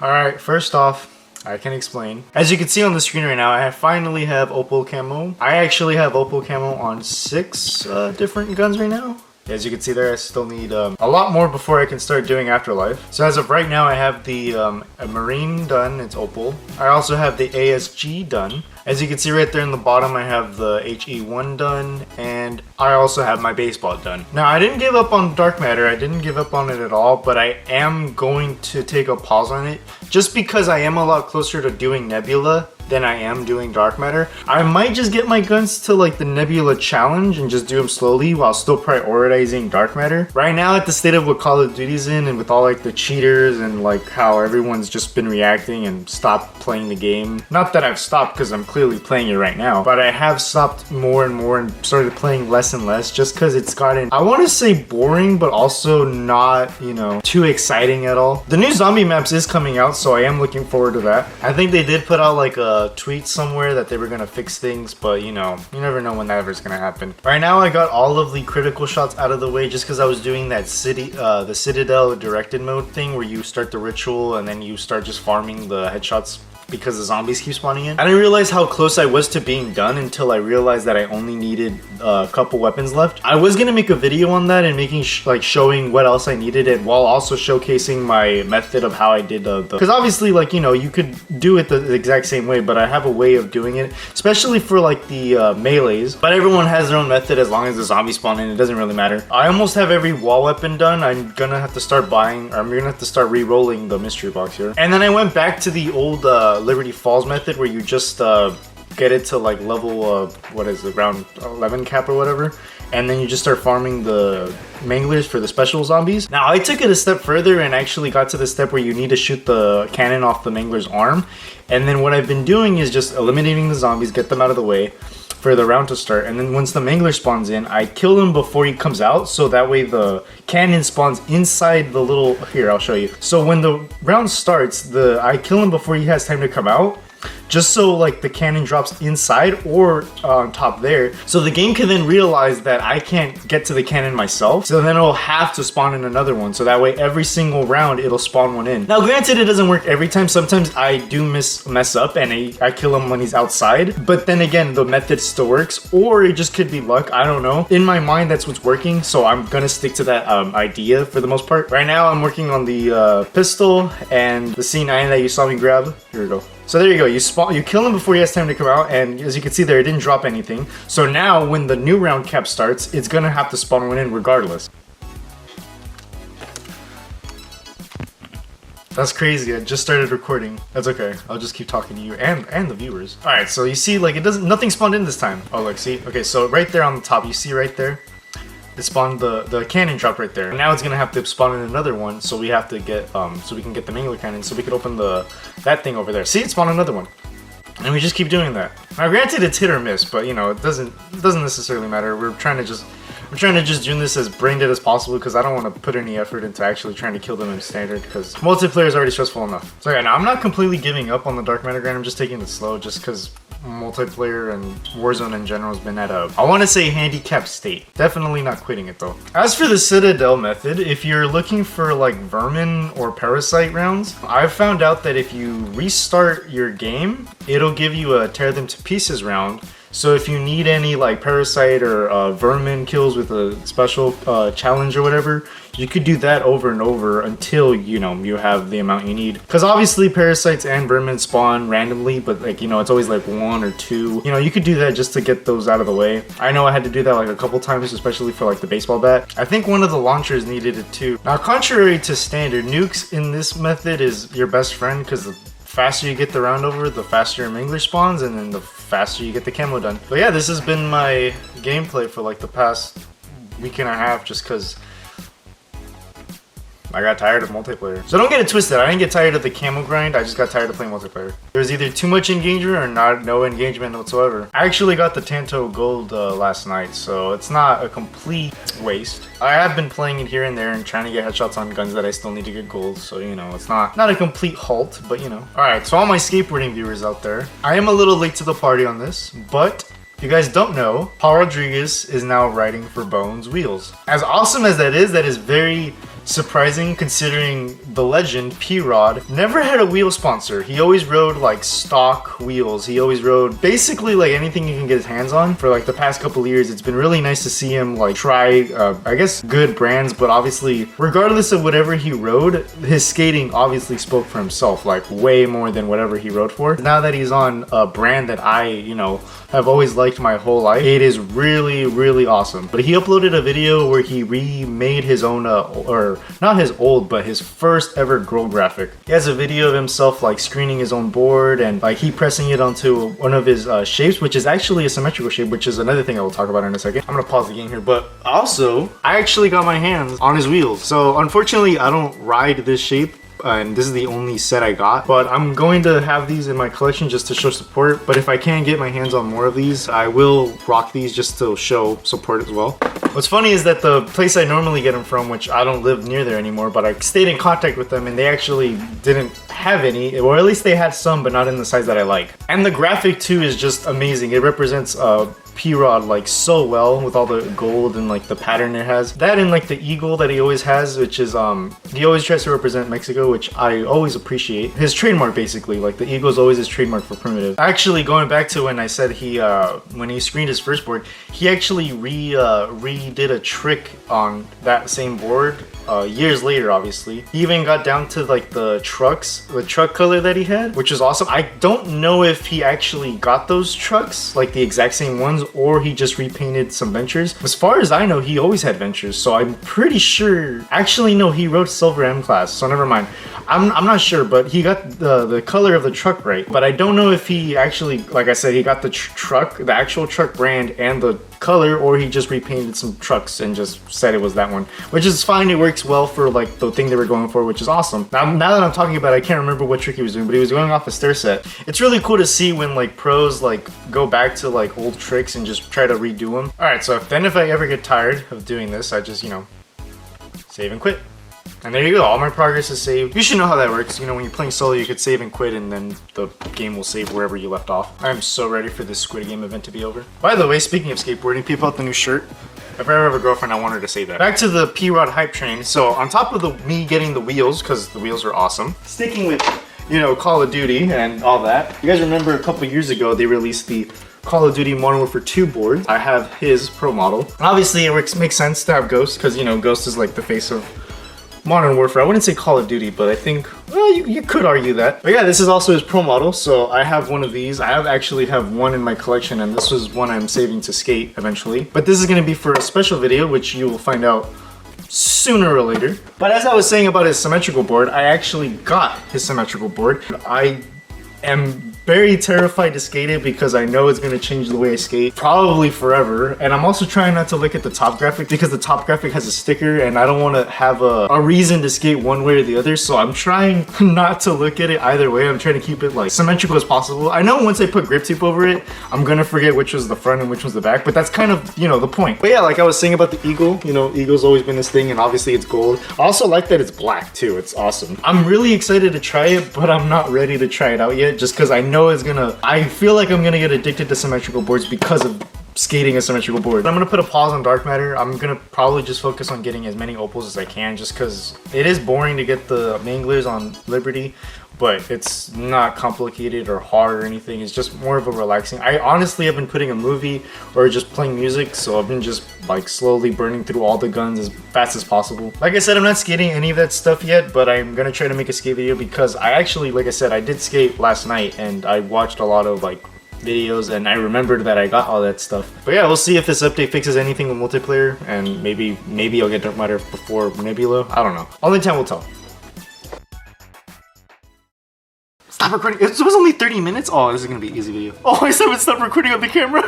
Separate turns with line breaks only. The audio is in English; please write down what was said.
Alright, first off, I can explain. As you can see on the screen right now, I finally have Opal Camo. I actually have Opal Camo on 6 different guns right now. As you can see there, I still need a lot more before I can start doing Afterlife. So as of right now, I have the a Marine done, it's Opal. I also have the ASG done. As you can see right there in the bottom, I have the HE1 done, and I also have my baseball done. Now, I didn't give up on Dark Matter, I didn't give up on it at all, but I am going to take a pause on it, just because I am a lot closer to doing Nebula than I am doing Dark Matter. I might just get my guns to like the Nebula challenge and just do them slowly while still prioritizing Dark Matter. Right now at the state of what Call of Duty's in, and with all like the cheaters and like how everyone's just been reacting and stopped playing the game. Not that I've stopped, because I'm clearly playing it right now, but I have stopped more and more and started playing less and less, just because it's gotten, I want to say boring, but also not, you know, too exciting at all. The new zombie maps is coming out, so I am looking forward to that. I think they did put out like a tweet somewhere that they were gonna fix things, but you know, you never know when that ever's gonna happen. Right now I got all of the critical shots out of the way, just because I was doing that the Citadel directed mode thing where you start the ritual and then you start just farming the headshots because the zombies keep spawning in. I didn't realize how close I was to being done until I realized that I only needed a couple weapons left. I was gonna make a video on that and making like showing what else I needed, and while also showcasing my method of how I did because obviously, like, you know, you could do it the exact same way, but I have a way of doing it, especially for like the melees. But everyone has their own method. As long as the zombies spawn in, it doesn't really matter. I almost have every wall weapon done. I'm gonna have to start buying, or I'm gonna have to start re-rolling the mystery box here. And then I went back to the old Liberty Falls method, where you just get it to like level what is it, round 11 cap or whatever, and then you just start farming the manglers for the special zombies. Now I took it a step further and actually got to the step where you need to shoot the cannon off the mangler's arm, and then what I've been doing is just eliminating the zombies, get them out of the way for the round to start, and then once the mangler spawns in, I kill him before he comes out, so that way the cannon spawns inside the little, here I'll show you. So when the round starts, I kill him before he has time to come out, just so like the cannon drops inside or on top there, so the game can then realize that I can't get to the cannon myself, so then it'll have to spawn in another one, so that way every single round it'll spawn one in. Now granted, it doesn't work every time. Sometimes I do mess up and I kill him when he's outside, but then again, the method still works, or it just could be luck, I don't know. In my mind, that's what's working, so I'm gonna stick to that idea for the most part. Right now I'm working on the pistol and the C9 that you saw me grab. Here we go. So there you go, you kill him before he has time to come out, and as you can see there, it didn't drop anything. So now when the new round cap starts, it's gonna have to spawn one in regardless. That's crazy, I just started recording. That's okay, I'll just keep talking to you and the viewers. Alright, so you see, like, nothing spawned in this time. Oh look, see? Okay, so right there on the top, you see right there? It spawned the cannon drop right there. Now it's gonna have to spawn in another one, so we have to get so we can get the mangler cannon, so we can open that thing over there. See, it spawned another one, and we just keep doing that. Now, granted, it's hit or miss, but you know, it doesn't necessarily matter. We're trying to just do this as brain dead as possible, because I don't want to put any effort into actually trying to kill them in standard, because multiplayer is already stressful enough. So yeah, now I'm not completely giving up on the Dark Matter grind. I'm just taking it slow, just because multiplayer and Warzone in general has been at a, I want to say, handicapped state. Definitely not quitting it though. As for the Citadel method, if you're looking for like vermin or parasite rounds, I've found out that if you restart your game, it'll give you a tear them to pieces round. So if you need any like parasite or vermin kills with a special challenge or whatever, you could do that over and over until, you know, you have the amount you need. Because obviously parasites and vermin spawn randomly, but like, you know, it's always like 1 or 2. You know, you could do that just to get those out of the way. I know I had to do that like a couple times, especially for like the baseball bat. I think one of the launchers needed it too. Now, contrary to standard, nukes in this method is your best friend, because the faster you get the round over, the faster your mangler spawns, and then the faster you get the camo done. But yeah, this has been my gameplay for like the past week and a half, just because I got tired of multiplayer. So don't get it twisted, I didn't get tired of the camo grind, I just got tired of playing multiplayer. There's either too much engagement or no engagement whatsoever. I actually got the Tanto Gold last night, so it's not a complete waste. I have been playing it here and there and trying to get headshots on guns that I still need to get gold, so you know, it's not a complete halt, but you know. Alright, so all my skateboarding viewers out there, I am a little late to the party on this, but if you guys don't know, Paul Rodriguez is now riding for Bones Wheels. As awesome as that is very surprising considering the legend, P-Rod, never had a wheel sponsor. He always rode like stock wheels. He always rode basically like anything he can get his hands on. For like the past couple of years, it's been really nice to see him like try, I guess, good brands, but obviously, regardless of whatever he rode, his skating obviously spoke for himself, like way more than whatever he rode for. Now that he's on a brand that I, you know, have always liked my whole life, it is really, really awesome. But he uploaded a video where he remade his own, or not his old, but his first ever girl graphic. He has a video of himself like screening his own board and like heat pressing it onto one of his shapes, which is actually a symmetrical shape, which is another thing I will talk about in a second. I'm gonna pause the game here, but also, I actually got my hands on his wheels. So unfortunately, I don't ride this shape. And this is the only set I got, but I'm going to have these in my collection just to show support. But if I can get my hands on more of these, I will rock these just to show support as well. What's funny is that the place I normally get them from, which I don't live near there anymore, but I stayed in contact with them and they actually didn't have any, or at least they had some, but not in the size that I like. And the graphic too is just amazing. It represents P-Rod like so well with all the gold and like the pattern it has. That and like the eagle that he always has, which is he always tries to represent Mexico, which I always appreciate. His trademark basically, like the eagle is always his trademark for Primitive. Actually, going back to when I said he when he screened his first board, he actually redid a trick on that same board years later. Obviously, he even got down to like the truck color that he had, which is awesome. I don't know if he actually got those trucks, like the exact same ones, or he just repainted some Ventures. As far as I know, he always had Ventures, so I'm pretty sure. Actually, no, he wrote Silver M Class, so never mind. I'm not sure, but he got the color of the truck right. But I don't know if he actually, like I said, he got the truck, the actual truck brand and the color, or he just repainted some trucks and just said it was that one, which is fine. It works well for like the thing they were going for, which is awesome. Now that I'm talking about it, I can't remember what trick he was doing, but he was going off a stair set. It's really cool to see when like pros like go back to like old tricks and just try to redo them. All right, so if I ever get tired of doing this, I just, you know, save and quit. And there you go, all my progress is saved. You should know how that works. You know, when you're playing solo, you could save and quit and then the game will save wherever you left off. I'm so ready for this Squid Game event to be over. By the way, speaking of skateboarding, people out the new shirt. If I ever have a girlfriend, I want her to say that. Back to the P-Rod hype train. So on top of me getting the wheels, because the wheels are awesome, sticking with, you know, Call of Duty and all that. You guys remember a couple years ago, they released the Call of Duty Modern Warfare 2 board. I have his pro model. Obviously, it makes sense to have Ghost, because, you know, Ghost is like the face of Modern Warfare. I wouldn't say Call of Duty, but I think, well, you could argue that. But yeah, this is also his pro model, so I have one of these. I actually have one in my collection, and this was one I'm saving to skate eventually. But this is going to be for a special video, which you will find out sooner or later. But as I was saying about his symmetrical board, I actually got his symmetrical board. I am very terrified to skate it because I know it's going to change the way I skate, probably forever. And I'm also trying not to look at the top graphic because the top graphic has a sticker and I don't want to have a reason to skate one way or the other. So I'm trying not to look at it either way. I'm trying to keep it like symmetrical as possible. I know once I put grip tape over it, I'm going to forget which was the front and which was the back, but that's kind of, you know, the point. But yeah, like I was saying about the eagle, you know, eagle's always been this thing and obviously it's gold. I also like that it's black too. It's awesome. I'm really excited to try it, but I'm not ready to try it out yet just because I know it's gonna, I feel like I'm gonna get addicted to symmetrical boards because of skating a symmetrical board. I'm gonna put a pause on dark matter. I'm gonna probably just focus on getting as many opals as I can just because it is boring to get the manglers on Liberty, but it's not complicated or hard or anything. It's just more of a relaxing. I honestly have been putting a movie or just playing music, so I've been just like slowly burning through all the guns as fast as possible. Like I said, I'm not skating any of that stuff yet, but I'm gonna try to make a skate video because I actually, like I said, I did skate last night and I watched a lot of like videos and I remembered that I got all that stuff. But yeah, we'll see if this update fixes anything with multiplayer and maybe I'll get dark matter before Nebula. I don't know. Only time will tell. Stop recording. It was only 30 minutes? Oh, this is gonna be an easy video. Oh, I said stop recording on the camera.